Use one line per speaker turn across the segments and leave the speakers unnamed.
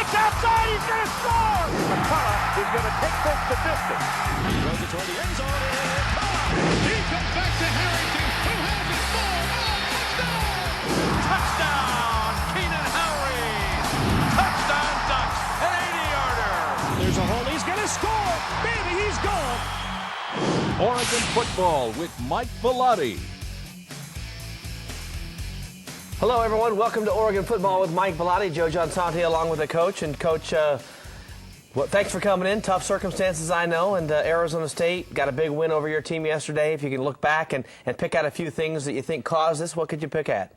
It's outside. He's going to score. McCullough is going to take this the distance.
Throws it toward the end zone. He comes back to Harrington, who has it.
Touchdown, Keenan Harry. Touchdown, Ducks. An 80-yarder.
There's a hole. He's going to score. Baby, he's gone.
Oregon football with Mike Bellotti.
Hello, everyone. Welcome to Oregon football with Mike Bellotti, Joe Johnsante, along with the coach. And, Coach, thanks for coming in. Tough circumstances, I know. And Arizona State got a big win over your team yesterday. If you can look back and pick out a few things that you think caused this, what could you pick at?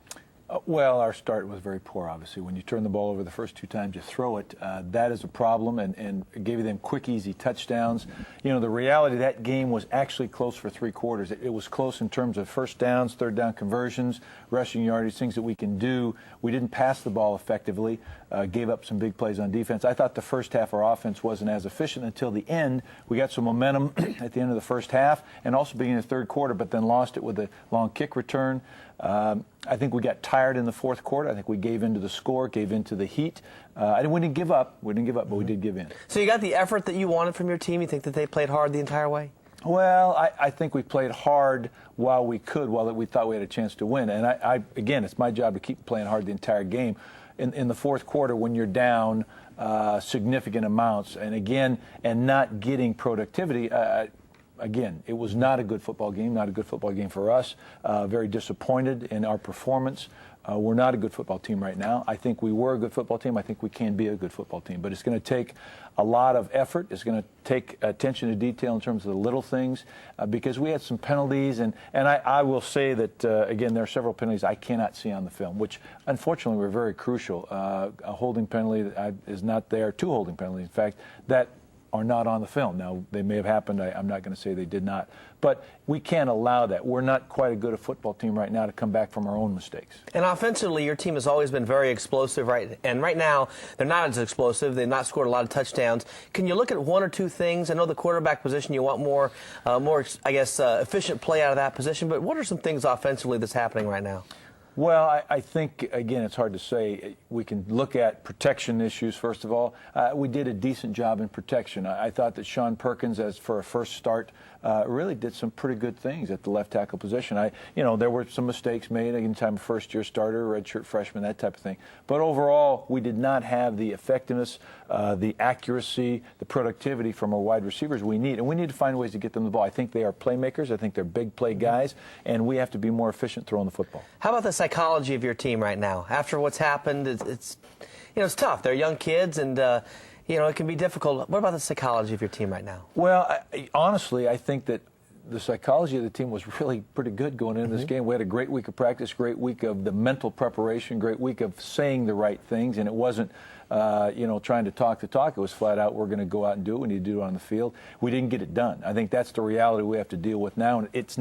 Well, our start was very poor, obviously. When you turn the ball over the first two times you throw it, that is a problem, and gave them quick, easy touchdowns. You know, the reality, that game was actually close for three quarters. It was close in terms of first downs, third down conversions, rushing yardage, things that we can do. We didn't pass the ball effectively, gave up some big plays on defense. I thought the first half our offense wasn't as efficient until the end. We got some momentum at the end of the first half and also beginning of the third quarter, but then lost it with a long kick return. I think we got tired in the fourth quarter. I think we gave into the score, gave into the heat. We didn't give up. We didn't give up, but we did give in.
So you got the effort that you wanted from your team? You think that they played hard the entire way?
Well, I think we played hard while we could, while we thought we had a chance to win. And again, it's my job to keep playing hard the entire game. In the fourth quarter, when you're down significant amounts, and not getting productivity, again, it was not a good football game for us. Very disappointed in our performance. We're not a good football team right now. I think we were a good football team. I think we can be a good football team. But it's going to take a lot of effort. It's going to take attention to detail in terms of the little things, because we had some penalties. And I will say that, again, there are several penalties I cannot see on the film, which unfortunately were very crucial. A holding penalty is not there. Two holding penalties, in fact, that are not on the film. Now, they may have happened. I'm not going to say they did not. But we can't allow that. We're not quite a good a football team right now to come back from our own mistakes.
And offensively, your team has always been very explosive, right? And right now, they're not as explosive. They've not scored a lot of touchdowns. Can you look at one or two things? I know the quarterback position, you want more, efficient play out of that position. But what are some things offensively that's happening right now?
Well, I think, again, it's hard to say. We can look at protection issues, first of all. We did a decent job in protection. I thought that Sean Perkins, as for a first start, really did some pretty good things at the left tackle position. There were some mistakes made anytime a first-year starter, redshirt freshman, that type of thing. But overall, we did not have the effectiveness, the accuracy, the productivity from our wide receivers we need. And we need to find ways to get them the ball. I think they are playmakers. I think they're big play guys. And we have to be more efficient throwing the football.
How about the psychology of your team right now? After what's happened, it's tough. They're young kids, and it can be difficult. What about the psychology of your team right now?
Well, honestly, I think that the psychology of the team was really pretty good going into this game. We had a great week of practice, great week of the mental preparation, great week of saying the right things, and it wasn't trying to talk the talk. It was flat out, we're going to go out and do it. We need to do it on the field. We didn't get it done. I think that's the reality we have to deal with now. And it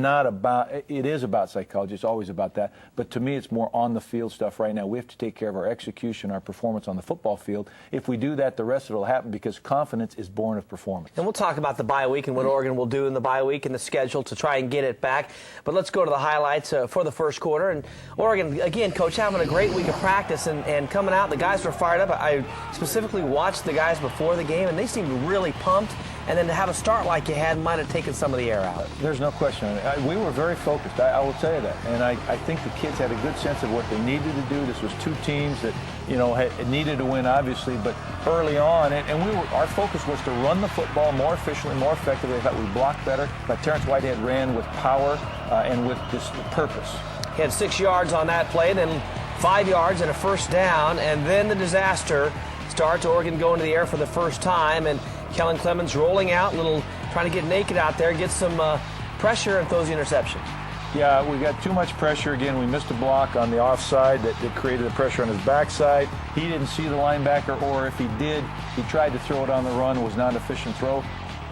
is about psychology. It's always about that. But to me, it's more on the field stuff right now. We have to take care of our execution, our performance on the football field. If we do that, the rest of it will happen, because confidence is born of performance.
And we'll talk about the bye week and what Oregon will do in the bye week and the schedule to try and get it back. But let's go to the highlights for the first quarter. And Oregon, again, Coach, having a great week of practice and coming out. The guys were fired up. I specifically watched the guys before the game, and they seemed really pumped. And then to have a start like you had might have taken some of the air out.
There's no question. We were very focused. I will tell you that. And I think the kids had a good sense of what they needed to do. This was two teams that, needed to win, obviously, but early on. And our focus was to run the football more efficiently, more effectively. I thought we blocked better. But Terrence Whitehead ran with power and with this purpose.
He had 6 yards on that play, then 5 yards and a first down, and then the disaster starts. Oregon going to the air for the first time, and Kellen Clemens rolling out, trying to get naked out there, gets some pressure and throws the interception.
Yeah, we got too much pressure. Again, we missed a block on the offside that created the pressure on his backside. He didn't see the linebacker, or if he did, he tried to throw it on the run. It was not an efficient throw.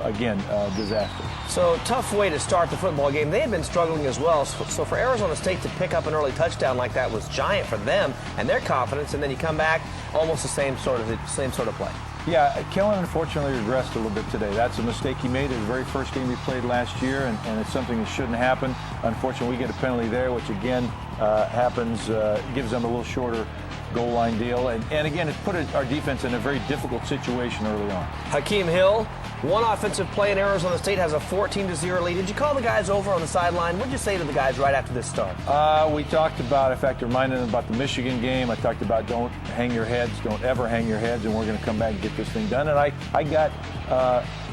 Again, disaster.
So, tough way to start the football game. They had been struggling as well. So for Arizona State to pick up an early touchdown like that was giant for them and their confidence. And then you come back, almost the same sort of play.
Yeah, Kellen unfortunately regressed a little bit today. That's a mistake he made in the very first game he played last year, and it's something that shouldn't happen. Unfortunately, we get a penalty there, which again happens, gives them a little shorter goal line deal. And again, it's put our defense in a very difficult situation early on.
Hakeem Hill, one offensive play in Arizona State, has a 14-0 lead. Did you call the guys over on the sideline? What did you say to the guys right after this start?
We talked about, in fact, reminded them about the Michigan game. I talked about don't hang your heads, don't ever hang your heads, and we're going to come back and get this thing done. And I got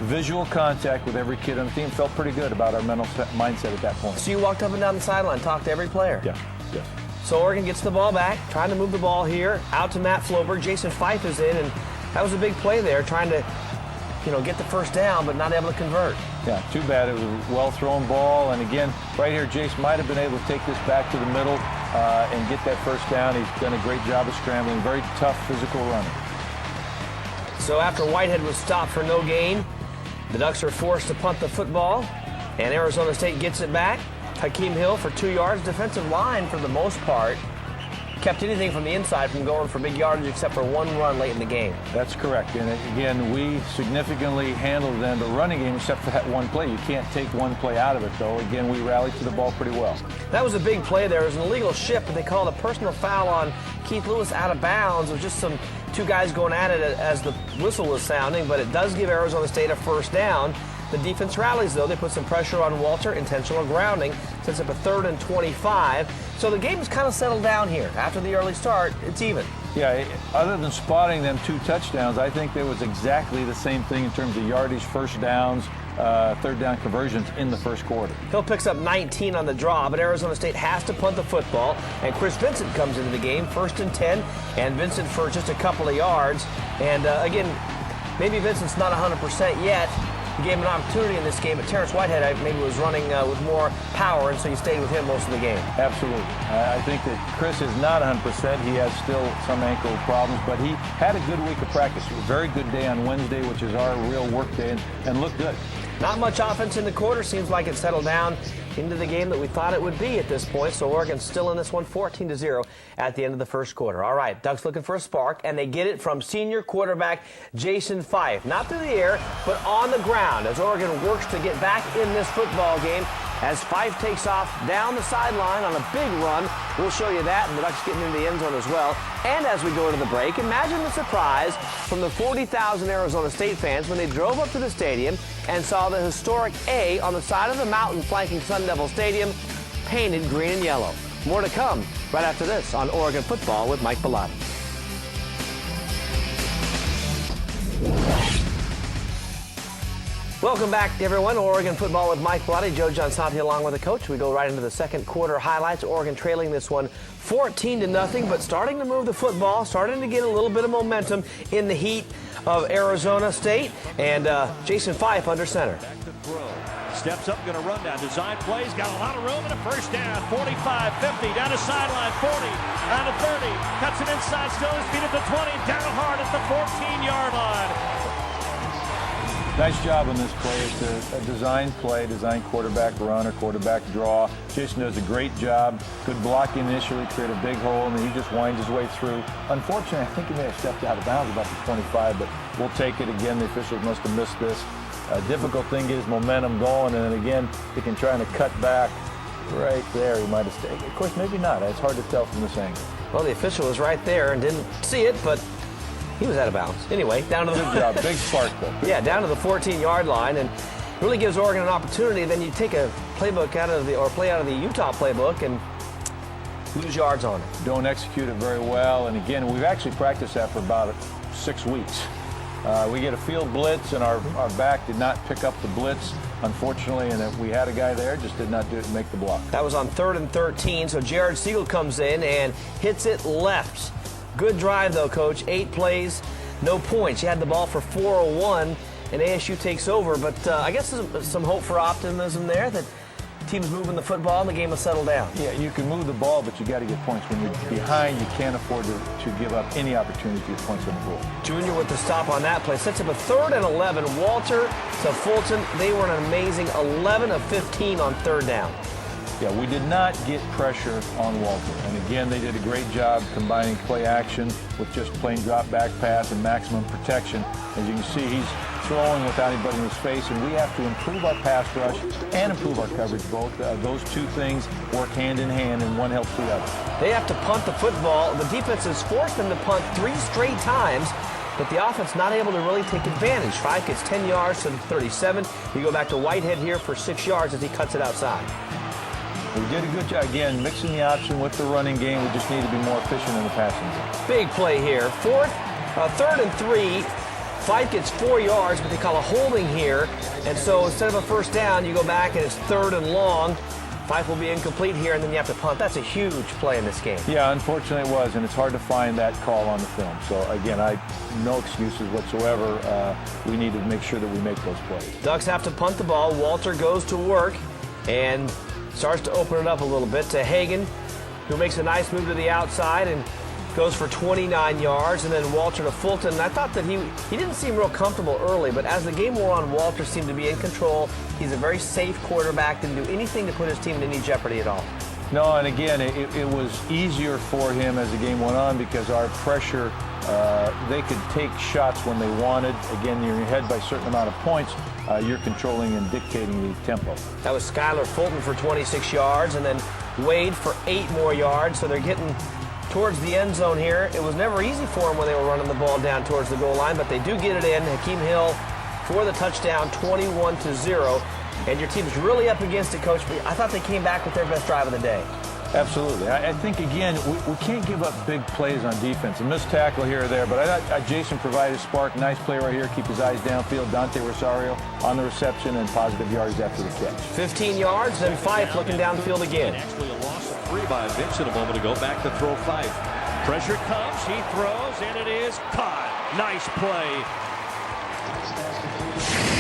visual contact with every kid on the team. Felt pretty good about our mental mindset at that point.
So you walked up and down the sideline, talked to every player?
Yeah, yes.
So Oregon gets the ball back, trying to move the ball here, out to Matt Floberg. Jason Fife is in, and that was a big play there, trying to get the first down, but not able to convert. Yeah,
too bad. It was a well-thrown ball. And again, right here, Jace might have been able to take this back to the middle and get that first down. He's done a great job of scrambling. Very tough physical running.
So after Whitehead was stopped for no gain, the Ducks are forced to punt the football, and Arizona State gets it back. Hakeem Hill for 2 yards. Defensive line, for the most part, kept anything from the inside from going for big yardage except for one run late in the game.
That's correct. And again, we significantly handled them, the running game, except for that one play. You can't take one play out of it, though. Again, we rallied to the ball pretty well.
That was a big play there. It was an illegal shift, but they called a personal foul on Keith Lewis out of bounds. It was just two guys going at it as the whistle was sounding, but it does give Arizona State a first down. The defense rallies, though. They put some pressure on Walter, intentional grounding, sets up a 3rd and 25. So the game has kind of settled down here. After the early start, it's even.
Yeah, other than spotting them 2 touchdowns, I think there was exactly the same thing in terms of yardage, first downs, 3rd down conversions in the first quarter.
Hill picks up 19 on the draw, but Arizona State has to punt the football, and Chris Vincent comes into the game, 1st and 10, and Vincent for just a couple of yards. And again, maybe Vincent's not 100% yet. He gave him an opportunity in this game, but Terrence Whitehead maybe was running with more power, and so you stayed with him most of the game.
Absolutely. I think that Chris is not 100%. He has still some ankle problems, but he had a good week of practice. A very good day on Wednesday, which is our real work day, and looked good.
Not much offense in the quarter. Seems like it settled down into the game that we thought it would be at this point. So Oregon's still in this one, 14-0 at the end of the first quarter. All right, Ducks looking for a spark, and they get it from senior quarterback Jason Fife. Not through the air, but on the ground as Oregon works to get back in this football game. As Fife takes off down the sideline on a big run. We'll show you that, and the Ducks getting into the end zone as well. And as we go into the break, imagine the surprise from the 40,000 Arizona State fans when they drove up to the stadium and saw the historic A on the side of the mountain flanking Sun Devil Stadium painted green and yellow. More to come right after this on Oregon Football with Mike Bellotti. Welcome back, everyone. Oregon Football with Mike Bellotti, Joe Giansanti along with the coach. We go right into the second quarter highlights. Oregon trailing this one 14-0, but starting to move the football, starting to get a little bit of momentum in the heat of Arizona State. And Jason Fife under center.
Back to throw. Steps up, going to run down. Design plays, got a lot of room and a first down. 45, 50, down to sideline, 40, down to 30. Cuts it inside, still his feet at the 20, down hard at the 14-yard line.
Nice job on this play. It's a design play, design quarterback run or quarterback draw. Jason does a great job. Good blocking initially, create a big hole, and then he just winds his way through. Unfortunately, I think he may have stepped out of bounds about the 25, but we'll take it again. The officials must have missed this. Difficult thing is momentum going, and then again, he can try to cut back right there. He might have stayed. Of course, maybe not. It's hard to tell from this angle.
Well, the official was right there and didn't see it, but he was out of bounds. Anyway, down to the
good job, big spark though.
Yeah, down to the 14-yard line, and really gives Oregon an opportunity. Then you take a playbook play out of the Utah playbook and lose yards on it.
Don't execute it very well, and again, we've actually practiced that for about 6 weeks. We get a field blitz, and our back did not pick up the blitz, unfortunately, and we had a guy there, just did not make the block.
That was on 3rd and 13, so Jared Siegel comes in and hits it left. Good drive, though, Coach. 8 plays, no points. You had the ball for 401, and ASU takes over. But I guess there's some hope for optimism there that the team's moving the football and the game will settle down.
Yeah, you can move the ball, but you got to get points. When you're behind, you can't afford to give up any opportunity to get points on the board.
Junior with the stop on that play. Sets up a 3rd and 11. Walter to Fulton. They were an amazing 11 of 15 on 3rd down.
Yeah, we did not get pressure on Walter. And again, they did a great job combining play action with just plain drop back pass and maximum protection. As you can see, he's throwing without anybody in his face, and we have to improve our pass rush and improve our coverage both. Those two things work hand in hand, and one helps the other.
They have to punt the football. The defense has forced them to punt 3 straight times, but the offense not able to really take advantage. Fife gets 10 yards to the 37. You go back to Whitehead here for 6 yards as he cuts it outside.
We did a good job, again, mixing the option with the running game. We just need to be more efficient in the passing game.
Big play here. 3rd and 3. Fife gets 4 yards, but they call a holding here. And so instead of a first down, you go back and it's 3rd and long. Fife will be incomplete here, and then you have to punt. That's a huge play in this game.
Yeah, unfortunately it was, and it's hard to find that call on the film. So, again, no excuses whatsoever. We need to make sure that we make those plays.
Ducks have to punt the ball. Walter goes to work and starts to open it up a little bit to Hagan, who makes a nice move to the outside and goes for 29 yards, and then Walter to Fulton. And I thought that he didn't seem real comfortable early, but as the game wore on, Walter seemed to be in control. He's a very safe quarterback, didn't do anything to put his team in any jeopardy at all.
No, and again, it was easier for him as the game went on because our pressure, they could take shots when they wanted. Again, you're ahead by a certain amount of points. You're controlling and dictating the tempo.
That was Skylar Fulton for 26 yards, and then Wade for 8 more yards. So they're getting towards the end zone here. It was never easy for them when they were running the ball down towards the goal line, but they do get it in. Hakeem Hill for the touchdown, 21-0. And your team's really up against it, Coach. But I thought they came back with their best drive of the day.
Absolutely. I think, again, we can't give up big plays on defense. A missed tackle here or there, but I thought Jason provided a spark. Nice play right here. Keep his eyes downfield. Dante Rosario on the reception and positive yards after the catch.
15 yards, then Fife looking downfield again.
Actually, a loss of 3 by Vincent a moment ago. Back to throw Fife. Pressure comes. He throws, and it is caught. Nice play.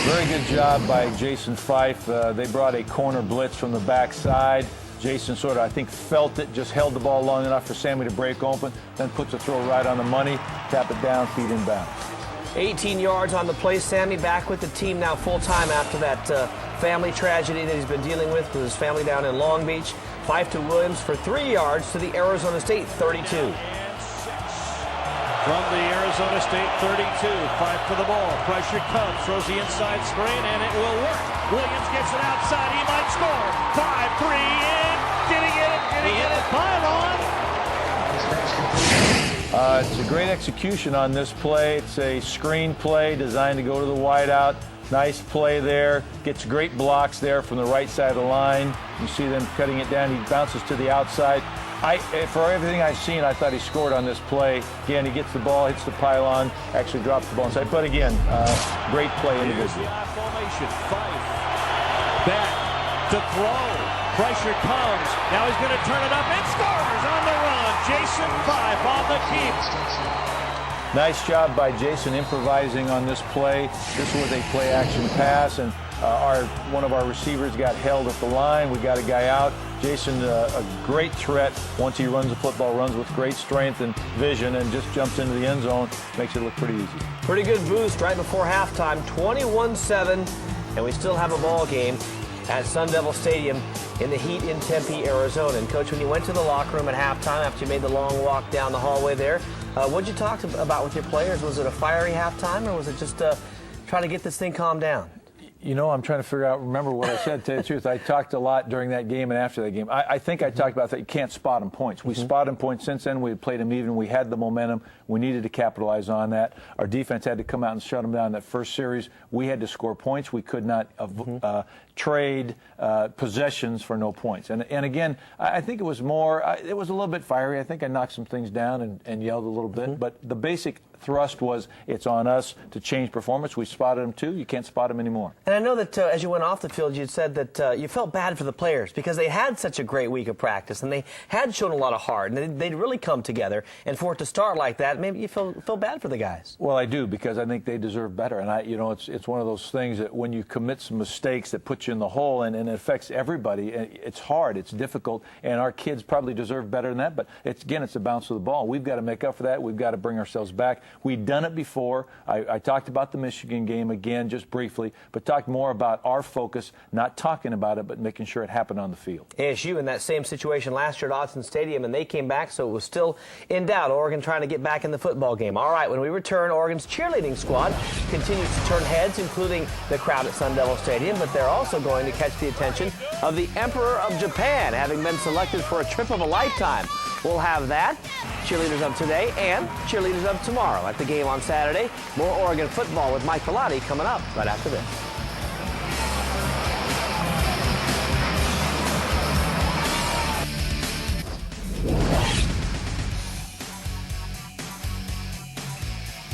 Very good job by Jason Fife. They brought a corner blitz from the backside. Jason sort of, I think, felt it, just held the ball long enough for Sammy to break open, then puts a throw right on the money, tap it down, feet inbounds.
18 yards on the play. Sammy back with the team now full-time after that family tragedy that he's been dealing with his family down in Long Beach. Fife to Williams for 3 yards to the Arizona State 32.
From the Arizona State 32, Fife for the ball. Pressure comes, throws the inside screen, and it will work. Williams gets it outside. He might score. 5-3 in. Did he get it? Did he get it? Pylon.
It's a great execution on this play. It's a screen play designed to go to the wideout. Nice play there. Gets great blocks there from the right side of the line. You see them cutting it down. He bounces to the outside. For everything I've seen, I thought he scored on this play. Again, he gets the ball, hits the pylon, actually drops the ball inside. But again, great play individually.
Formation. Fife back to throw. Pressure comes. Now he's going to turn it up and scores on the run. Jason Fife on the keep.
Nice job by Jason improvising on this play. This was a play-action pass, and one of our receivers got held at the line. We got a guy out. Jason, a great threat once he runs the football, runs with great strength and vision, and just jumps into the end zone. Makes it look pretty easy.
Pretty good boost right before halftime, 21-7, and we still have a ball game at Sun Devil Stadium in the heat in Tempe, Arizona. And, Coach, when you went to the locker room at halftime after you made the long walk down the hallway there, what did you talk about with your players? Was it a fiery halftime, or was it just trying to get this thing calmed down?
You know, I'm trying to remember what I said, to tell you the truth. I talked a lot during that game and after that game. I think I talked about that you can't spot them points. We spotted them points since then. We had played them even. We had the momentum. We needed to capitalize on that. Our defense had to come out and shut them down in that first series. We had to score points. We could not trade possessions for no points. And again, I think it was more, it was a little bit fiery. I think I knocked some things down and yelled a little bit. But the basic thrust was it's on us to change performance. We spotted them too. You can't spot them anymore.
And I know that as you went off the field, you said that you felt bad for the players because they had such a great week of practice and they had shown a lot of heart and they'd really come together. And for it to start like that, maybe you feel bad for the guys.
Well, I do, because I think they deserve better. And it's one of those things that when you commit some mistakes that put puts you in the hole, and it affects everybody. It's hard. It's difficult, and our kids probably deserve better than that. But it's a bounce of the ball. We've got to make up for that. We've got to bring ourselves back. We've done it before. I talked about the Michigan game again, just briefly, but talked more about our focus, not talking about it, but making sure it happened on the field.
ASU in that same situation last year at Autzen Stadium, and they came back, so it was still in doubt. Oregon trying to get back in the football game. All right, when we return, Oregon's cheerleading squad continues to turn heads, including the crowd at Sun Devil Stadium, but they're also going to catch the attention of the Emperor of Japan, having been selected for a trip of a lifetime. We'll have that, cheerleaders of today and cheerleaders of tomorrow at the game on Saturday. More Oregon football with Mike Bellotti coming up right after this.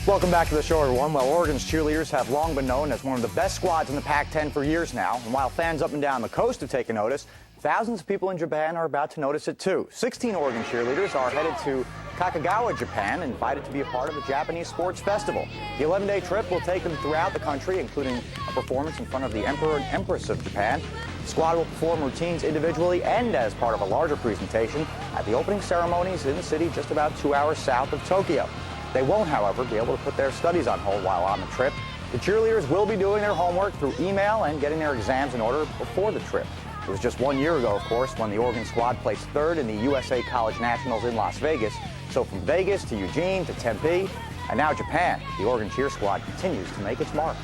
Welcome back to the show, everyone. Well, Oregon's cheerleaders have long been known as one of the best squads in the Pac-10 for years now. And while fans up and down the coast have taken notice, thousands of people in Japan are about to notice it too. 16 Oregon cheerleaders are headed to Kakagawa, Japan, invited to be a part of a Japanese sports festival. The 11-day trip will take them throughout the country, including a performance in front of the Emperor and Empress of Japan. The squad will perform routines individually and as part of a larger presentation at the opening ceremonies in the city just about 2 hours south of Tokyo. They won't, however, be able to put their studies on hold while on the trip. The cheerleaders will be doing their homework through email and getting their exams in order before the trip. It was just 1 year ago, of course, when the Oregon squad placed third in the USA College Nationals in Las Vegas. So from Vegas to Eugene to Tempe, and now Japan, the Oregon cheer squad continues to make its mark.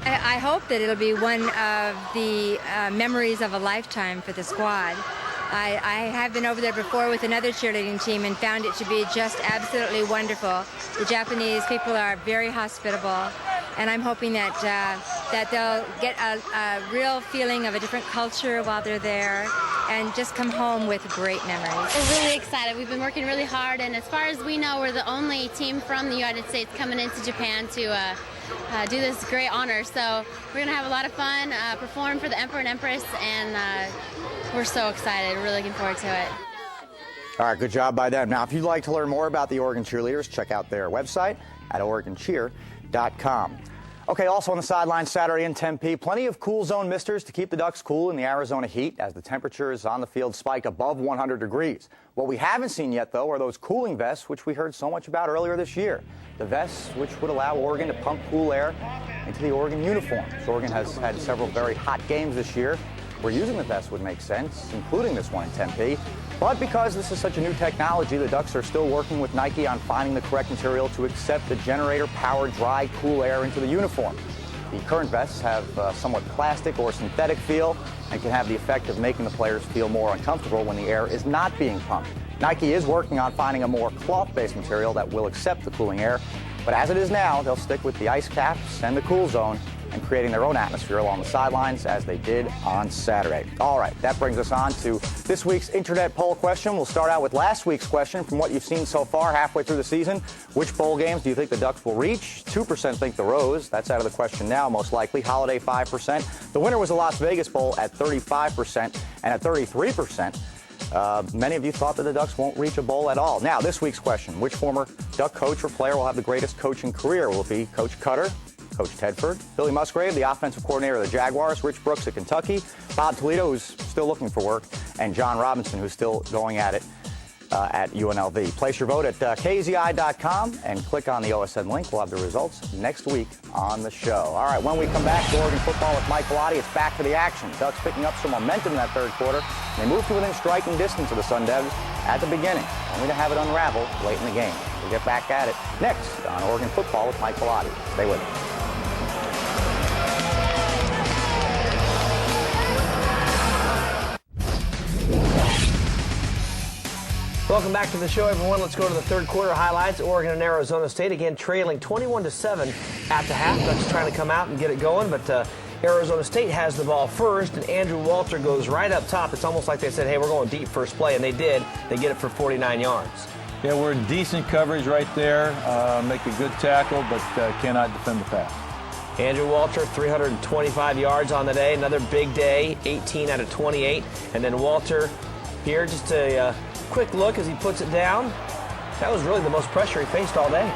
I hope that it'll be one of the memories of a lifetime for the squad. I have been over there before with another cheerleading team and found it to be just absolutely wonderful. The Japanese people are very hospitable, and I'm hoping that that they'll get a real feeling of a different culture while they're there and just come home with great memories.
We're really excited. We've been working really hard, and as far as we know, we're the only team from the United States coming into Japan to do this great honor. So we're going to have a lot of fun, perform for the Emperor and Empress, and we're so excited. We're really looking forward to it.
All right, good job by them. Now, if you'd like to learn more about the Oregon cheerleaders, check out their website at OregonCheer.com. Okay, also on the sidelines Saturday in Tempe, plenty of cool zone misters to keep the Ducks cool in the Arizona heat as the temperatures on the field spike above 100 degrees. What we haven't seen yet, though, are those cooling vests, which we heard so much about earlier this year. The vests which would allow Oregon to pump cool air into the Oregon uniforms. Oregon has had several very hot games this year where using the vests would make sense, including this one in Tempe. But because this is such a new technology, the Ducks are still working with Nike on finding the correct material to accept the generator-powered dry, cool air into the uniform. The current vests have a somewhat plastic or synthetic feel and can have the effect of making the players feel more uncomfortable when the air is not being pumped. Nike is working on finding a more cloth-based material that will accept the cooling air, but as it is now, they'll stick with the ice caps and the cool zone and creating their own atmosphere along the sidelines as they did on Saturday. All right, that brings us on to this week's internet poll question. We'll start out with last week's question. From what you've seen so far halfway through the season, which bowl games do you think the Ducks will reach? 2% think the Rose. That's out of the question now, most likely. Holiday, 5%. The winner was the Las Vegas Bowl at 35%, and at 33%. Many of you thought that the Ducks won't reach a bowl at all. Now, this week's question, which former Duck coach or player will have the greatest coaching career? Will it be Coach Cutter, Coach Tedford, Billy Musgrave, the offensive coordinator of the Jaguars, Rich Brooks of Kentucky, Bob Toledo, who's still looking for work, and John Robinson, who's still going at it at UNLV. Place your vote at KZI.com and click on the OSN link. We'll have the results next week on the show. All right, when we come back to Oregon football with Mike Bellotti, it's back to the action. Ducks picking up some momentum in that third quarter. They move to within striking distance of the Sun Devs at the beginning, only to have it unravel late in the game. We'll get back at it next on Oregon football with Mike Bellotti. Stay with us.
Welcome back to the show, everyone. Let's go to the third quarter highlights. Oregon and Arizona State again trailing 21-7 at the half. Ducks trying to come out and get it going, but Arizona State has the ball first, and Andrew Walter goes right up top. It's almost like they said, hey, we're going deep first play, and they did. They get it for 49 yards.
Yeah, we're in decent coverage right there. Make a good tackle, but cannot defend the pass.
Andrew Walter, 325 yards on the day. Another big day, 18 out of 28. And then Walter here, just a quick look as he puts it down. That was really the most pressure he faced all day.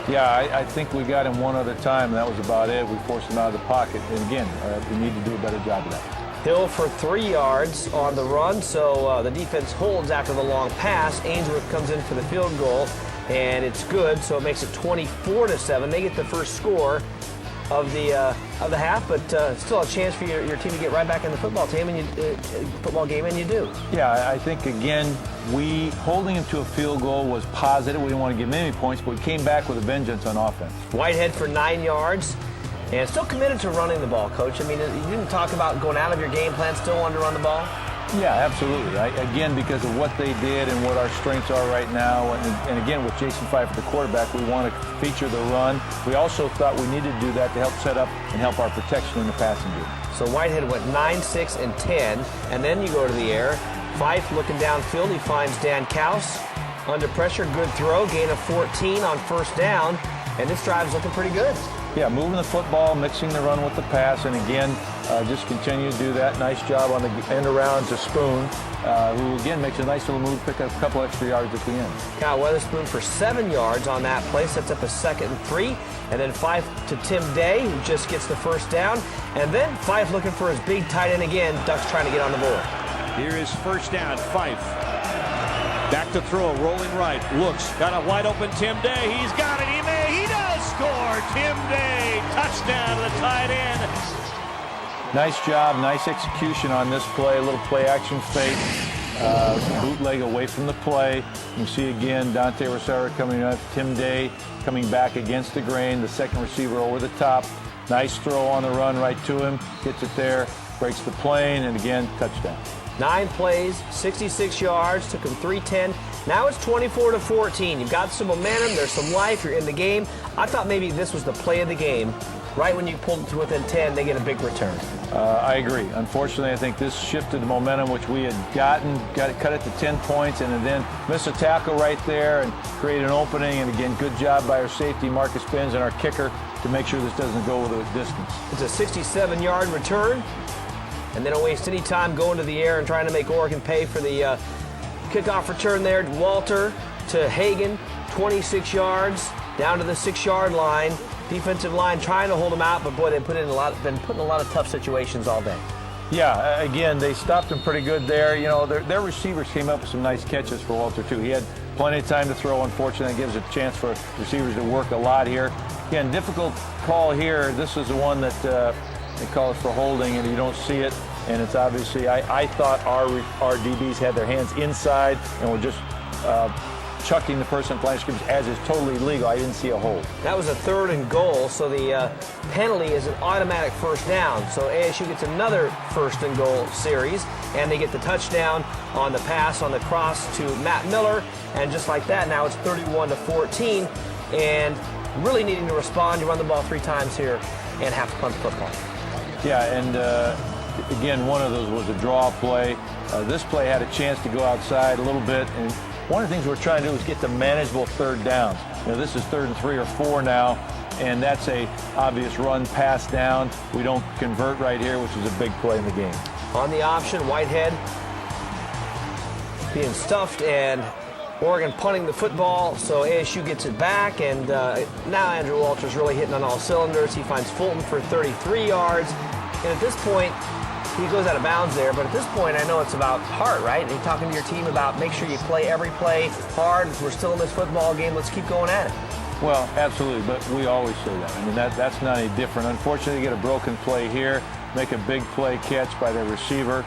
Yeah, I think we got him one other time, and that was about it. We forced him out of the pocket. And again, we need to do a better job of that.
Hill for 3 yards on the run, so the defense holds after the long pass. Ainsworth comes in for the field goal, and it's good, so it makes it 24-7. They get the first score of the half, but still a chance for your team to get right back in the football game, and you do.
Yeah, I think again, holding him to a field goal was positive. We didn't want to give him any points, but we came back with a vengeance on offense.
Whitehead for 9 yards. And still committed to running the ball, Coach. I mean, you didn't talk about going out of your game plan, still wanted to run the ball?
Yeah, absolutely. Again, because of what they did and what our strengths are right now, and again, with Jason Pfeiffer, the quarterback, we want to feature the run. We also thought we needed to do that to help set up and help our protection in the passing game.
So Whitehead went 9, 6, and 10, and then you go to the air. Fife looking downfield, he finds Dan Kaus. Under pressure, good throw, gain of 14 on first down, and this drive's looking pretty good.
Yeah, moving the football, mixing the run with the pass, and again, just continue to do that. Nice job on the end around to Spoon, who again makes a nice little move, pick up a couple extra yards at the end.
Kyle Weatherspoon for 7 yards on that play, sets up a 2nd and 3, and then Fife to Tim Day, who just gets the first down, and then Fife looking for his big tight end again. Ducks trying to get on the board.
Here is first down, Fife. Back to throw, rolling right, looks, got a wide open Tim Day, he's got it, he does score! Tim Day, touchdown to the tight end.
Nice job, nice execution on this play, a little play action fake, bootleg away from the play. You see again Dante Rosario coming up, Tim Day coming back against the grain, the second receiver over the top. Nice throw on the run right to him, gets it there, breaks the plane, and again, touchdown.
9 plays, 66 yards, took him 3:10. Now it's 24-14. You've got some momentum, there's some life, you're in the game. I thought maybe this was the play of the game. Right when you pulled it to within 10, they get a big return.
I agree. Unfortunately, I think this shifted the momentum, which we had cut it to 10 points, and then miss a tackle right there and create an opening. And again, good job by our safety, Marcus Benz, and our kicker to make sure this doesn't go with a distance.
It's a 67-yard return, and they don't waste any time going to the air and trying to make Oregon pay for the kickoff return there. Walter to Hagan, 26 yards, down to the 6-yard line. Defensive line trying to hold them out, but boy, they've been put in a lot of tough situations all day.
Yeah, again, they stopped him pretty good there. You know, their receivers came up with some nice catches for Walter, too. He had plenty of time to throw. Unfortunately, it gives a chance for receivers to work a lot here. Again, difficult call here. This is the one that they call it for holding, and you don't see it. And it's obviously, I thought our DBs had their hands inside and were just chucking the person flying scrimmage, as is totally legal. I didn't see a hold.
That was a 3rd and goal, so the penalty is an automatic first down. So ASU gets another 1st and goal series, and they get the touchdown on the pass on the cross to Matt Miller, and just like that, now it's 31-14, and really needing to respond. You run the ball 3 times here and have to punt the football.
Yeah, and again, one of those was a draw play. This play had a chance to go outside a little bit, and one of the things we're trying to do is get to manageable 3rd downs. You know, this is 3rd and 3 or 4 now, and that's a obvious run pass down. We don't convert right here, which is a big play in the game.
On the option, Whitehead being stuffed, and Oregon punting the football, so ASU gets it back, and now Andrew Walter's really hitting on all cylinders. He finds Fulton for 33 yards, and at this point, he goes out of bounds there, but at this point, I know it's about heart, right? And you're talking to your team about make sure you play every play hard. We're still in this football game. Let's keep going at it.
Well, absolutely, but we always say that. I mean, that's not any different. Unfortunately, you get a broken play here, make a big play catch by the receiver,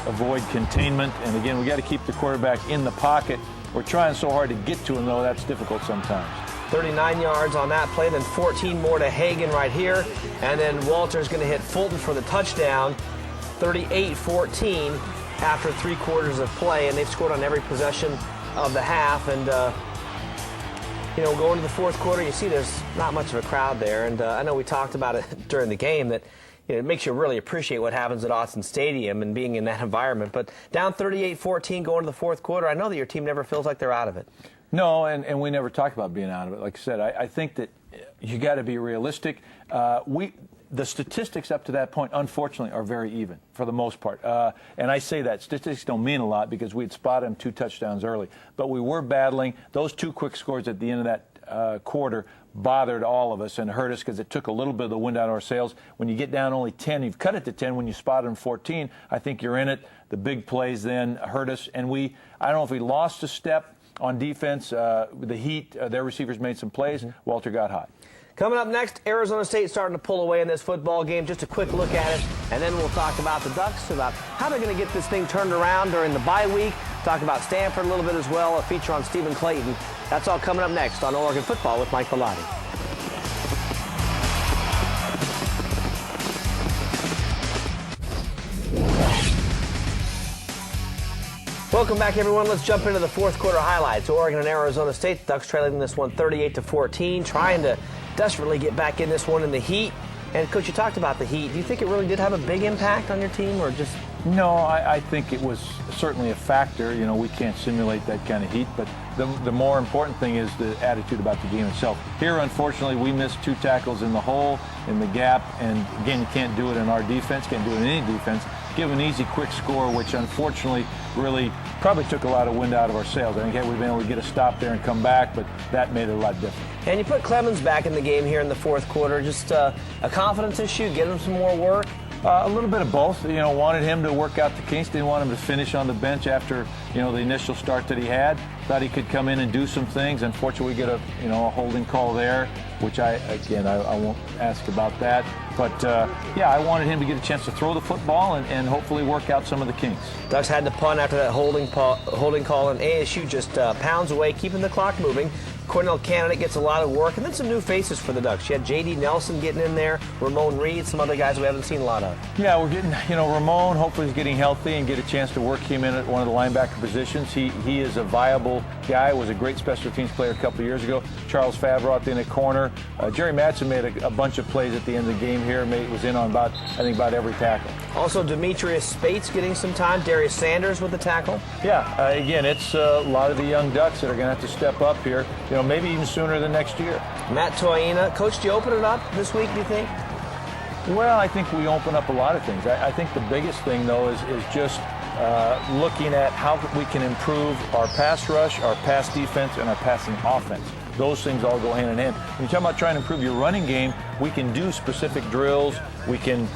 avoid containment, and again, we got to keep the quarterback in the pocket. We're trying so hard to get to him, though, that's difficult sometimes.
39 yards on that play, then 14 more to Hagan right here. And then Walter's going to hit Fulton for the touchdown, 38-14 after 3 quarters of play. And they've scored on every possession of the half. And, you know, going to the 4th quarter, you see there's not much of a crowd there. And I know we talked about it during the game that it makes you really appreciate what happens at Autzen Stadium and being in that environment. But down 38-14 going to the 4th quarter, I know that your team never feels like they're out of it.
No, and we never talk about being out of it. Like I said, I think that you got to be realistic. The statistics up to that point, unfortunately, are very even for the most part. And I say that statistics don't mean a lot because we had spotted them 2 touchdowns early. But we were battling. Those 2 quick scores at the end of that quarter bothered all of us and hurt us because it took a little bit of the wind out of our sails. When you get down only 10, you've cut it to 10. When you spot them 14, I think you're in it. The big plays then hurt us, and I don't know if we lost a step on defense. The Heat, their receivers made some plays. Walter got hot.
Coming up next, Arizona State starting to pull away in this football game. Just a quick look at it, and then we'll talk about the Ducks, about how they're going to get this thing turned around during the bye week. Talk about Stanford a little bit as well, a feature on Stephen Clayton. That's all coming up next on Oregon Football with Mike Bellotti. Welcome back, everyone. Let's jump into the fourth quarter highlights. Oregon and Arizona State. The Ducks trailing this one 38-14, trying to desperately get back in this one in the heat. And, Coach, you talked about the heat. Do you think it really did have a big impact on your team, or just...
No, I think it was certainly a factor. You know, we can't simulate that kind of heat, but the more important thing is the attitude about the game itself. Here, unfortunately, we missed 2 tackles in the hole, in the gap, and again, you can't do it in our defense, can't do it in any defense. Give an easy, quick score, which unfortunately really probably took a lot of wind out of our sails. I think had we been able to get a stop there and come back, but that made it a lot different.
And you put Clemens back in the game here in the fourth quarter. Just a confidence issue, get him some more work?
A little bit of both. You know, wanted him to work out the kinks. Didn't want him to finish on the bench after, you know, the initial start that he had. Thought he could come in and do some things. Unfortunately, we get a holding call there, which I won't ask about that. But yeah, I wanted him to get a chance to throw the football and hopefully work out some of the kinks.
Ducks had to punt after that holding call, and ASU just pounds away, keeping the clock moving. Cornell Candidate gets a lot of work, and then some new faces for the Ducks. You had J.D. Nelson getting in there, Ramon Reed, some other guys we haven't seen a lot of.
Yeah, we're getting, Ramon hopefully is getting healthy and get a chance to work him in at one of the linebacker positions. He is a viable guy, was a great special teams player a couple of years ago. Charles Favreau out there in the corner. Jerry Madsen made a bunch of plays at the end of the game here, was in on about every tackle.
Also, Demetrius Spates getting some time. Darius Sanders with the tackle.
Yeah, again, it's a lot of the young Ducks that are going to have to step up here, maybe even sooner than next year.
Matt Toyina. Coach, do you open it up this week, do you think?
Well, I think we open up a lot of things. I think the biggest thing, though, is just looking at how we can improve our pass rush, our pass defense, and our passing offense. Those things all go hand in hand. When you talk about trying to improve your running game, we can do specific drills. We can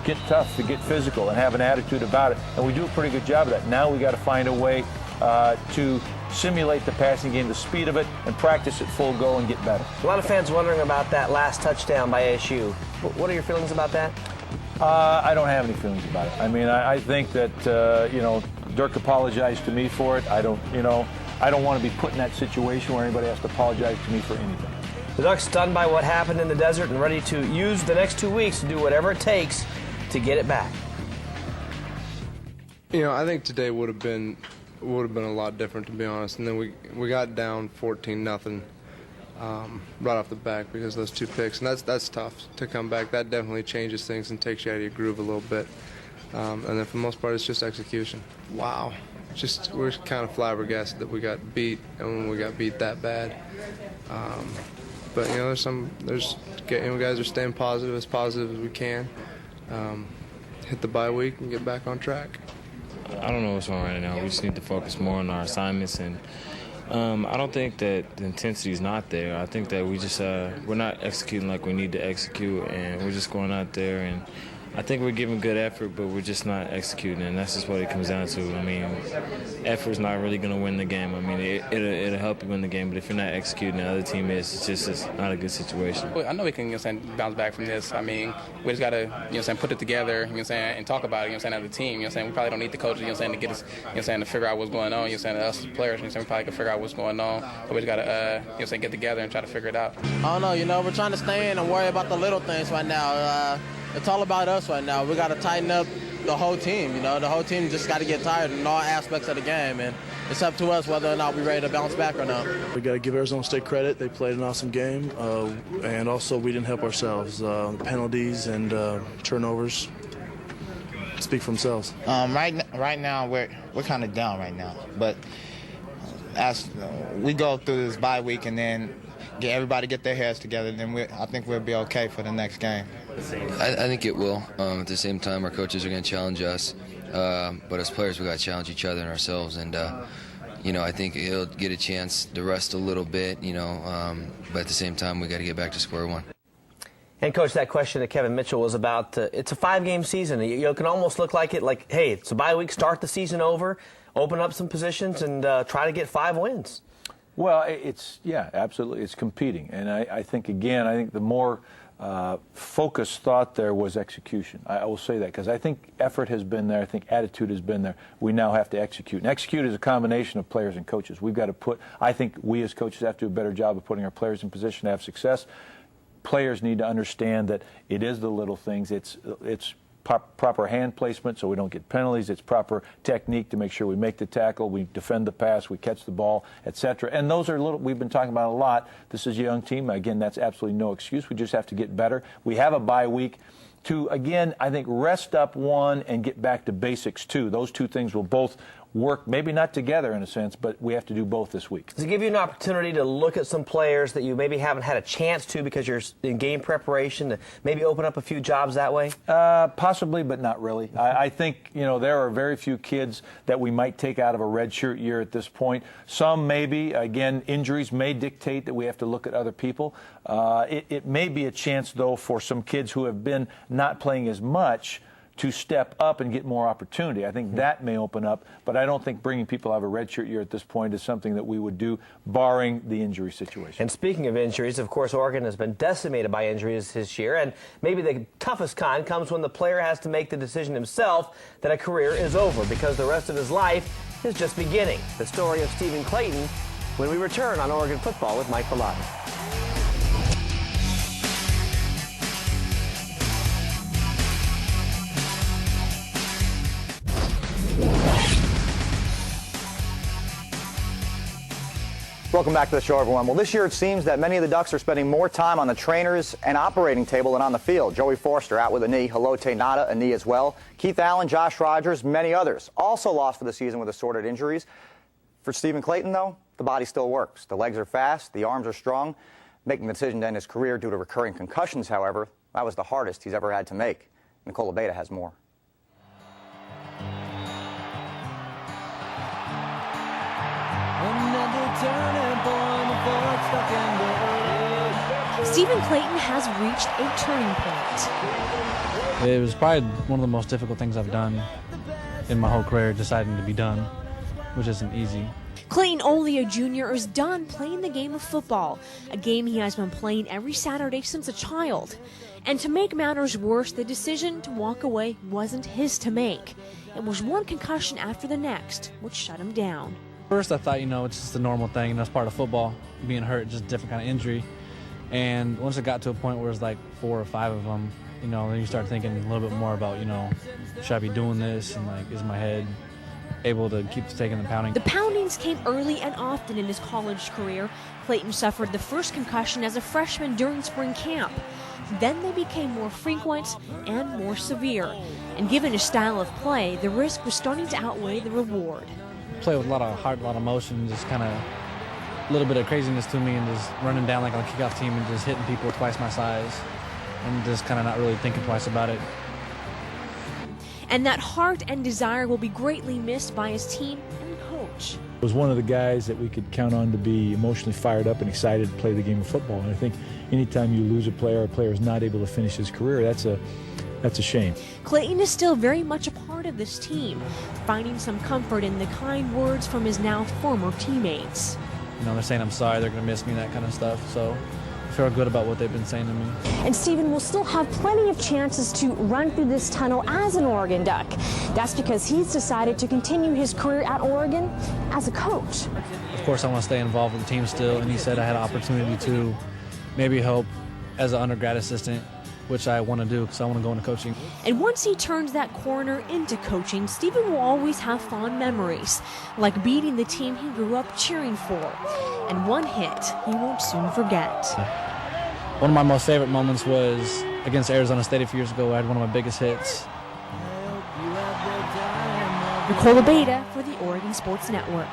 get tough, to get physical, and have an attitude about it. And we do a pretty good job of that. Now we got to find a way to simulate the passing game, the speed of it, and practice at full go and get better.
A lot of fans wondering about that last touchdown by ASU. What are your feelings about that?
I don't have any feelings about it. I mean, I think that Dirk apologized to me for it. I don't want to be put in that situation where anybody has to apologize to me for anything.
The Ducks stunned by what happened in the desert and ready to use the next 2 weeks to do whatever it takes to get it back.
I think today would have been a lot different, to be honest. And then we got down 14-0 right off the back because of those 2 picks, and that's tough to come back. That definitely changes things and takes you out of your groove a little bit. And then for the most part, it's just execution. Wow, we're kind of flabbergasted that we got beat, and when we got beat that bad. But guys are staying positive as we can. Hit the bye week and get back on track.
I don't know what's wrong right now. We just need to focus more on our assignments, and I don't think that the intensity is not there. I think that we just we're not executing like we need to execute, and we're just going out there, and I think we're giving good effort, but we're just not executing, and that's just what it comes down to. I mean, effort's not really going to win the game. I mean, it'll help you win the game, but if you're not executing, the other team is, it's not a good situation.
I know we can, bounce back from this. I mean, we just got to, put it together, and talk about it, as a team. We probably don't need the coaches, to get us, to figure out what's going on. Us as players, we probably can figure out what's going on. But we just got to, get together and try to figure it out.
I don't know, we're trying to stay in and worry about the little things right now. It's all about us right now. We got to tighten up the whole team. The whole team just got to get tired in all aspects of the game, and it's up to us whether or not we're ready to bounce back or not.
We got to give Arizona State credit. They played an awesome game, and also we didn't help ourselves. Penalties and turnovers speak for themselves.
Right now we're kind of down right now, but as we go through this bye week and then everybody get their heads together, then I think we'll be okay for the next game.
I think it will. At the same time, our coaches are going to challenge us, but as players, we got to challenge each other and ourselves. And I think he'll get a chance to rest a little bit, but at the same time, we got to get back to square one.
And, Coach, that question that Kevin Mitchell was about, it's a 5-game season. It can almost look like hey, it's a bye week, start the season over, open up some positions, and try to get 5 wins.
Well, absolutely. It's competing. And I think the more focused thought there was execution. I will say that because I think effort has been there. I think attitude has been there. We now have to execute. And execute is a combination of players and coaches. We've got to I think we as coaches have to do a better job of putting our players in position to have success. Players need to understand that it is the little things. It's proper hand placement so we don't get penalties. It's proper technique to make sure we make the tackle, we defend the pass, we catch the ball, etc. And those are we've been talking about a lot. This is a young team. Again, that's absolutely no excuse. We just have to get better. We have a bye week to, again, I think rest up one and get back to basics two. Those two things will both work, maybe not together in a sense, but we have to do both this week.
Does it give you an opportunity to look at some players that you maybe haven't had a chance to because you're in game preparation, to maybe open up a few jobs that way?
Possibly, but not really. I think, there are very few kids that we might take out of a redshirt year at this point. Some maybe, again, injuries may dictate that we have to look at other people. It may be a chance, though, for some kids who have been not playing as much to step up and get more opportunity. I think that may open up, but I don't think bringing people out of a redshirt year at this point is something that we would do, barring the injury situation.
And speaking of injuries, of course, Oregon has been decimated by injuries this year, and maybe the toughest kind comes when the player has to make the decision himself that a career is over because the rest of his life is just beginning. The story of Stephen Clayton when we return on Oregon Football with Mike Bellotti.
Welcome back to the show, everyone. Well, this year it seems that many of the Ducks are spending more time on the trainers and operating table than on the field. Joey Forster out with a knee. Haloti Ngata, a knee as well. Keith Allen, Josh Rogers, many others also lost for the season with assorted injuries. For Stephen Clayton, though, the body still works. The legs are fast. The arms are strong. Making the decision to end his career due to recurring concussions, however, that was the hardest he's ever had to make. Nicole Abeda has more.
Stephen Clayton has reached a turning point.
It was probably one of the most difficult things I've done in my whole career, deciding to be done, which isn't easy.
Clayton Olia Jr. is done playing the game of football, a game he has been playing every Saturday since a child. And to make matters worse, the decision to walk away wasn't his to make. It was one concussion after the next, which shut him down.
First, I thought, it's just a normal thing, that's part of football, being hurt, just a different kind of injury. And once it got to a point where it was like 4 or 5 of them, then you start thinking a little bit more about, should I be doing this? And is my head able to keep taking the pounding?
The poundings came early and often in his college career. Clayton suffered the first concussion as a freshman during spring camp. Then they became more frequent and more severe. And given his style of play, the risk was starting to outweigh the reward.
Play with a lot of heart, a lot of motion, just kind of a little bit of craziness to me, and just running down like on a kickoff team and just hitting people twice my size and just kind of not really thinking twice about it.
And that heart and desire will be greatly missed by his team and coach.
Was one of the guys that we could count on to be emotionally fired up and excited to play the game of football. And I think anytime you lose a player is not able to finish his career, that's a shame.
Clayton is still very much a part of this team, finding some comfort in the kind words from his now former teammates.
They're saying I'm sorry, they're going to miss me, that kind of stuff. So I feel good about what they've been saying to me.
And Stephen will still have plenty of chances to run through this tunnel as an Oregon Duck. That's because he's decided to continue his career at Oregon as a coach.
Of course, I want to stay involved with the team still, and he said I had an opportunity to maybe help as an undergrad assistant, which I want to do because I want to go into coaching.
And once he turns that corner into coaching, Stephen will always have fond memories, like beating the team he grew up cheering for. And one hit he won't soon forget.
One of my most favorite moments was against Arizona State a few years ago. I had one of my biggest hits.
Nicole Abeda for the Oregon Sports Network.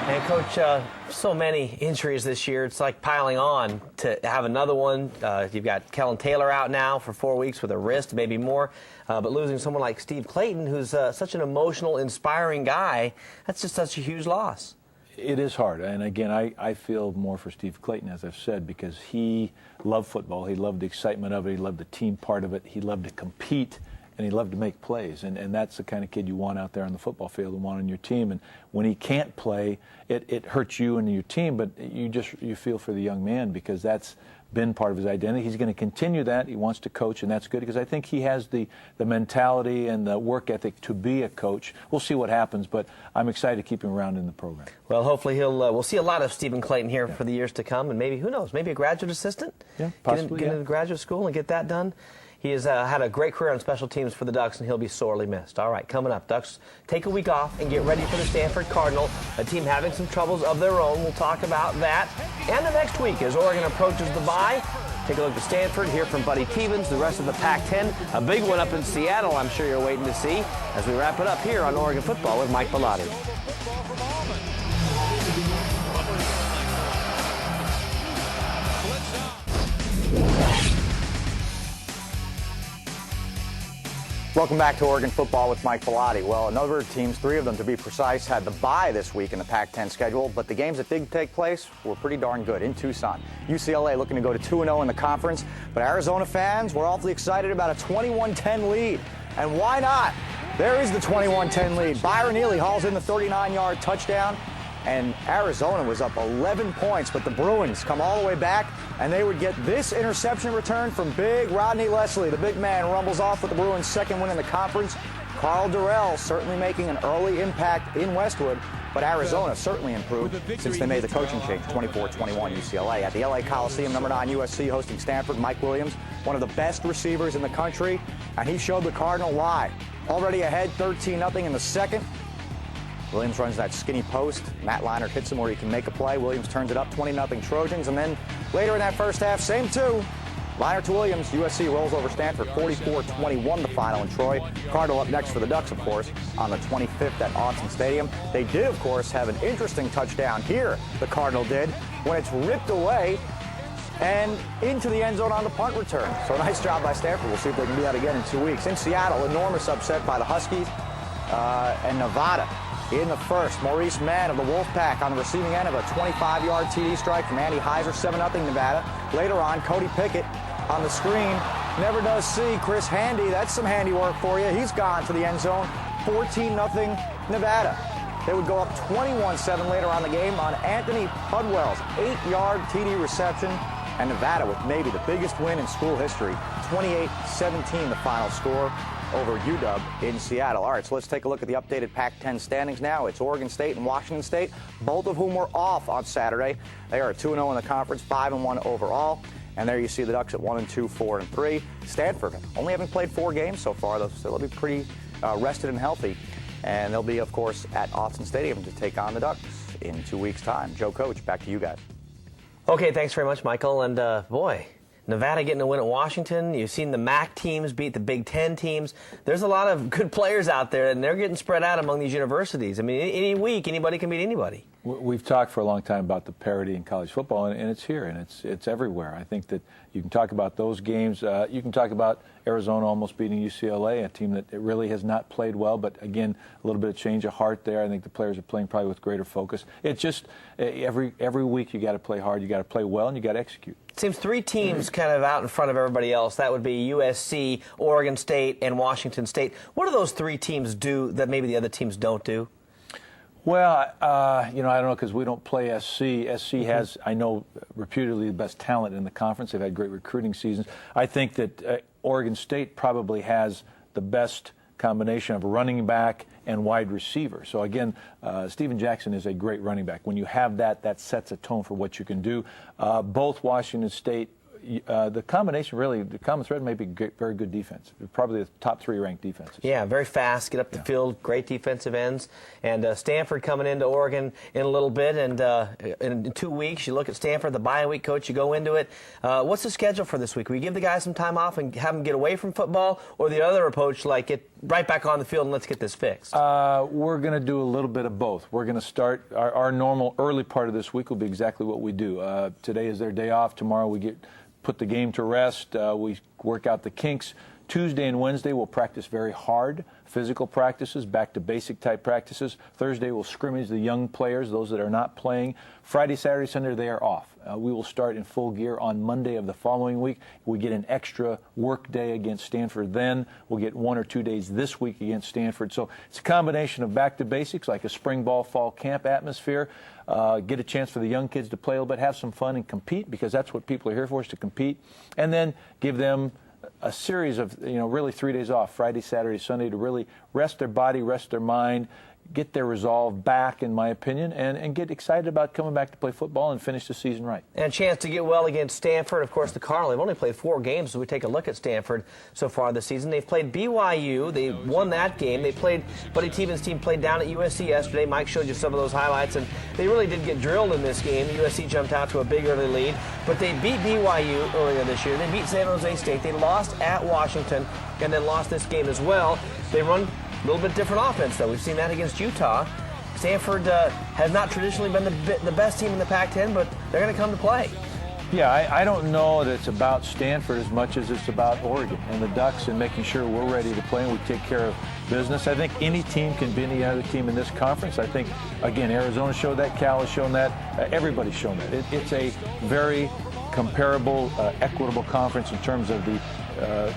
And Coach, so many injuries this year. It's like piling on to have another one. You've got Kellen Taylor out now for 4 weeks with a wrist, maybe more. But losing someone like Steve Clayton, who's such an emotional, inspiring guy, that's just such a huge loss.
It is hard. And again, I feel more for Steve Clayton, as I've said, because he loved football. He loved the excitement of it. He loved the team part of it. He loved to compete. And he loved to make plays, and that's the kind of kid you want out there on the football field and want on your team. And when he can't play, it hurts you and your team, but you feel for the young man because that's been part of his identity. He's going to continue that. He wants to coach, and that's good because I think he has the mentality and the work ethic to be a coach. We'll see what happens, but I'm excited to keep him around in the program.
Well, hopefully we'll see a lot of Stephen Clayton here for the years to come, and maybe, who knows, maybe a graduate assistant?
Yeah, possibly.
Get into graduate school and get that done. He has had a great career on special teams for the Ducks, and he'll be sorely missed. All right, coming up, Ducks take a week off and get ready for the Stanford Cardinal, a team having some troubles of their own. We'll talk about that. And the next week, as Oregon approaches the bye, take a look at Stanford, hear from Buddy Tevens, the rest of the Pac-10. A big one up in Seattle, I'm sure you're waiting to see, as we wrap it up here on Oregon Football with Mike Bellotti.
Welcome back to Oregon Football with Mike Bellotti. Well, a number of teams, 3 of them to be precise, had the bye this week in the Pac-10 schedule, but the games that did take place were pretty darn good in Tucson. UCLA looking to go to 2-0 in the conference, but Arizona fans were awfully excited about a 21-10 lead. And why not? There is the 21-10 lead. Byron Ely hauls in the 39-yard touchdown, and Arizona was up 11 points, but the Bruins come all the way back, and they would get this interception return from big Rodney Leslie. The big man rumbles off with the Bruins' second win in the conference. Carl Durrell certainly making an early impact in Westwood, but Arizona certainly improved since they made the coaching change, 24-21 UCLA. At the LA Coliseum, number 9 USC hosting Stanford, Mike Williams, one of the best receivers in the country, and he showed the Cardinal why. Already ahead 13-0 in the second. Williams runs that skinny post. Matt Leinart hits him where he can make a play. Williams turns it up, 20-0 Trojans. And then later in that first half, same 2. Leinart to Williams. USC rolls over Stanford, 44-21 the final in Troy. Cardinal up next for the Ducks, of course, on the 25th at Autzen Stadium. They did, of course, have an interesting touchdown here, the Cardinal did, when it's ripped away and into the end zone on the punt return. So nice job by Stanford. We'll see if they can do that again in 2 weeks. In Seattle, enormous upset by the Huskies and Nevada. In the first, Maurice Mann of the Wolfpack on the receiving end of a 25-yard TD strike from Andy Heiser, 7-0 Nevada. Later on, Cody Pickett on the screen. Never does see Chris Handy. That's some handiwork for you. He's gone to the end zone, 14-0 Nevada. They would go up 21-7 later on the game on Anthony Pudwell's 8-yard TD reception. And Nevada with maybe the biggest win in school history, 28-17 the final score over UW in Seattle. All right, so let's take a look at the updated Pac-10 standings now. It's Oregon State and Washington State, both of whom were off on Saturday. They are 2-0 in the conference, 5-1 overall. And there you see the Ducks at 1-2, 4-3. Stanford only having played 4 games so far, though, so they'll be pretty rested and healthy. And they'll be, of course, at Autzen Stadium to take on the Ducks in 2 weeks' time. Joe, Coach, back to you guys.
Okay, thanks very much, Michael. And boy, Nevada getting a win at Washington. You've seen the MAC teams beat the Big Ten teams. There's a lot of good players out there, and they're getting spread out among these universities. I mean, any week, anybody can beat anybody.
We've talked for a long time about the parity in college football, and it's here, and it's everywhere. I think that you can talk about those games. You can talk about Arizona almost beating UCLA, a team that really has not played well, but again, a little bit of change of heart there. I think the players are playing probably with greater focus. It's just every week you got to play hard, you got to play well, and you got to execute.
It seems 3 teams kind of out in front of everybody else. That would be USC, Oregon State, and Washington State. What do those 3 teams do that maybe the other teams don't do?
Well, I don't know because we don't play SC. SC has, I know, reputedly the best talent in the conference. They've had great recruiting seasons. I think that Oregon State probably has the best combination of running back and wide receiver. So again, Steven Jackson is a great running back. When you have that, that sets a tone for what you can do. Both Washington State, the combination, really, the common thread may be very good defense. Probably the top 3 ranked defenses.
Yeah, very fast, get up the field, great defensive ends. And Stanford coming into Oregon in a little bit. And in 2 weeks, you look at Stanford, the bye week, Coach, you go into it. What's the schedule for this week? Will you give the guys some time off and have them get away from football? Or the other approach, like get right back on the field and let's get this fixed?
We're going to do a little bit of both. We're going to start our normal early part of this week will be exactly what we do. Today is their day off. Tomorrow we put the game to rest. We work out the kinks. Tuesday and Wednesday we'll practice very hard, physical practices, back to basic type practices. Thursday we'll scrimmage the young players, those that are not playing. Friday, Saturday, Sunday they are off. We will start in full gear on Monday of the following week. We get an extra work day against Stanford then. We'll get 1 or 2 days this week against Stanford. So it's a combination of back to basics, like a spring ball, fall camp atmosphere. Get a chance for the young kids to play a little bit, have some fun and compete, because that's what people are here for, is to compete. And then give them a series of, really 3 days off, Friday, Saturday, Sunday, to really rest their body, rest their mind, get their resolve back, in my opinion, and get excited about coming back to play football and finish the season right.
And a chance to get well against Stanford. Of course, the Cardinals have only played 4 games, so we take a look at Stanford so far this season. They've played BYU. They won that game. They played, Buddy Tebens' team played down at USC yesterday. Mike showed you some of those highlights, and they really did get drilled in this game. USC jumped out to a big early lead, but they beat BYU earlier this year. They beat San Jose State. They lost at Washington and then lost this game as well. They run a little bit different offense, though. We've seen that against Utah. Stanford has not traditionally been the best team in the Pac-10, but they're going to come to play.
Yeah, I don't know that it's about Stanford as much as it's about Oregon and the Ducks and making sure we're ready to play and we take care of business. I think any team can beat any other team in this conference. I think, again, Arizona showed that, Cal has shown that, everybody's shown that. It's a very comparable, equitable conference in terms of the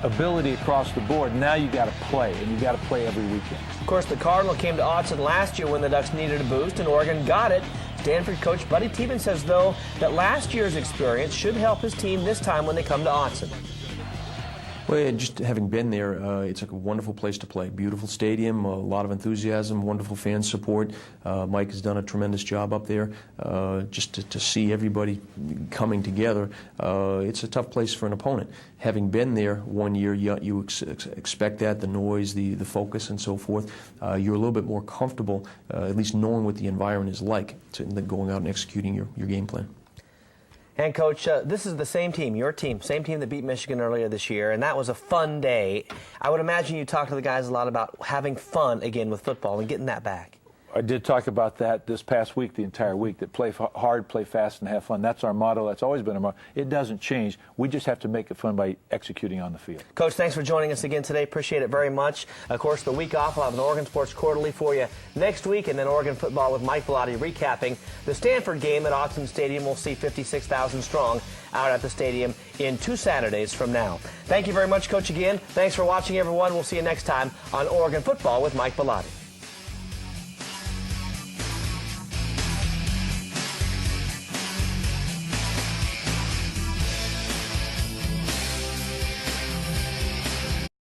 ability across the board. Now you got to play, and you got to play every weekend.
Of course, the Cardinal came to Autzen last year when the Ducks needed a boost, and Oregon got it. Stanford coach Buddy Tebens says, though, that last year's experience should help his team this time when they come to Autzen.
Well, just having been there, it's a wonderful place to play. Beautiful stadium, a lot of enthusiasm, wonderful fan support. Mike has done a tremendous job up there. Just to see everybody coming together, it's a tough place for an opponent. Having been there 1 year, you expect that, the noise, the focus, and so forth. You're a little bit more comfortable, at least knowing what the environment is like, than going out and executing your game plan.
And, Coach, this is the same team, your team, same team that beat Michigan earlier this year, and that was a fun day. I would imagine you talk to the guys a lot about having fun again with football and getting that back.
I did talk about that this past week, the entire week, that play hard, play fast, and have fun. That's our motto. That's always been our motto. It doesn't change. We just have to make it fun by executing on the field.
Coach, thanks for joining us again today. Appreciate it very much. Of course, the week off, I'll have an Oregon Sports Quarterly for you next week, and then Oregon football with Mike Bellotti recapping the Stanford game at Autzen Stadium. We'll see 56,000 strong out at the stadium in 2 Saturdays from now. Thank you very much, Coach, again. Thanks for watching, everyone. We'll see you next time on Oregon football with Mike Bellotti.